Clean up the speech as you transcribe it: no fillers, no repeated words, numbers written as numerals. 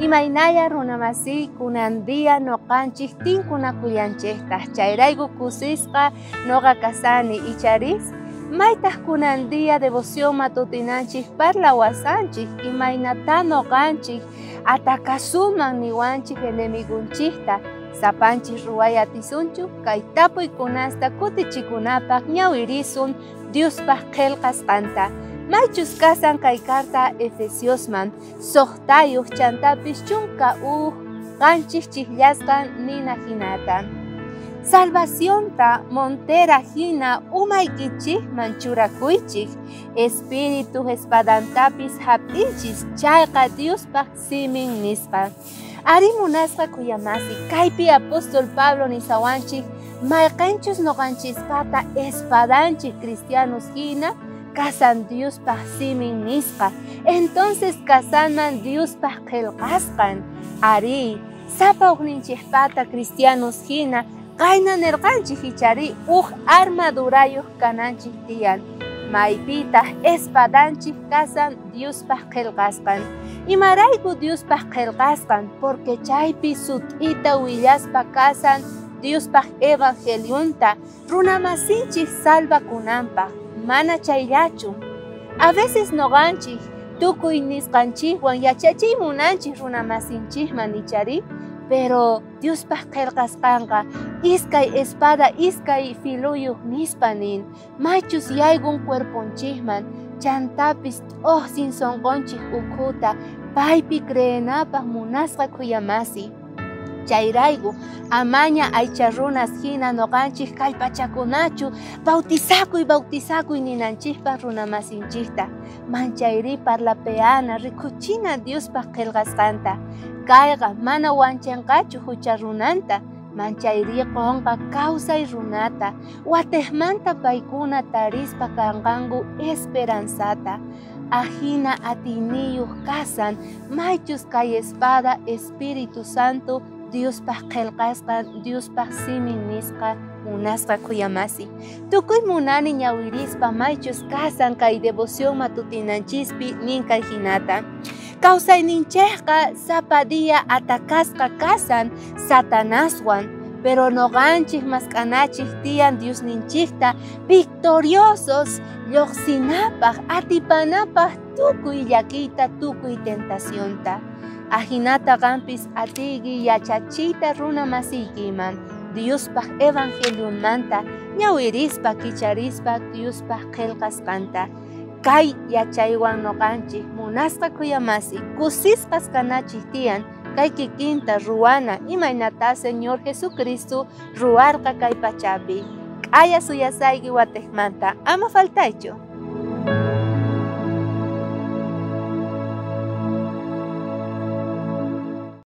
Imaynaya runamasi kunandia noqanchik tinkunakullanchikta chayrayku kusisqa noqa kasani icharis maytaq kunandia devoción matutinanchik parlawasanchik imaynata noqanchik atakasuman niwanchik enemigunchikta sapanchik ruway atisunchu kay tapuykunasta kutichikunapaq ñawirisun Diospaq qillqasqanta. Maychus kasan kay carta Efesiosman soqtayuq chantapis chunka qanchik chiklasqan nina hinatan. Salvacionta montera hina umaykichikman churakuychik espiritu espadantapis hap'inchis chayqa Diospaq simin nisqa. Ari munasqa kuyamasi kaypi apóstol Pablo nisawanchik mayqinchus noqanchispata espadanchik cristianos hina kasan Diospaq simin nisqa. Entonces kasanman Diospaq qillqasqan. Ari, sapa uqninchikpata cristianos hina qayna nirqanchik ichari armadurayuq kananchik tiyan. Maypitaq espadanchik kasan Diospaq qillqasqan. Imarayku Diospaq qillqasqan porque chaypi sut'ita willaspa kasan Diospaq evangeliunta runamasinchik salvakunanpaq. Mana chayllachu. A veces noqanchik tukuy nisqanchikwan yachachimunanchik runamasinchikman ichari, pero Diospaq qillqasqanqa iskay espada iskay filuyuq nispa nin. Maychus yaygun cuerponchikman chantapis t'uqsin sonqonchik ukhuta paypi creenapaq munasqa kuyamasi. Chayrayku amaña aycha runas hina noqanchik kay pachakunachu bautizakuy ninanchikpaq runamasinchikta manchayri parlapeana rikuchina Diospaq qillqasqanta. Kayqa mana wanchanqachu hucha runanta manchayri qonqa kawsay runata watejmanta paykuna tarispa kanqanku esperanzata. Ahina atiniyuq kasan maychus kay espada Espíritu Santo Diospaq qillqasqan Diospaq simin nisqa munasqa kuyamasi. Tukuy munani ñawirispa maychus kasan kay devoción matutinanchikpi nin kay hinata. Kawsayninchikqa sapadia atakasqa kasan Satanaswan, pero noqanchik mask'anachik tiyan Diosninchikta victoriosos lluqsinapaq atipanapaq tukuy llakiyta tukuy tentacionta. Ahinata qampis atigi yachachiyta runamasiykiman Diospaq evangeliumanta ñawirispa kicharispa Diospaq qillqasqanta. Kay yachaywan noqanchik munasqa kuyamasi kusisqas kanachik tiyan kay kikinta ruwana imaynata Señor Jesucristo ruwarqa kay pachapi. K'aya suyasayki watejmanta ama faltaychu.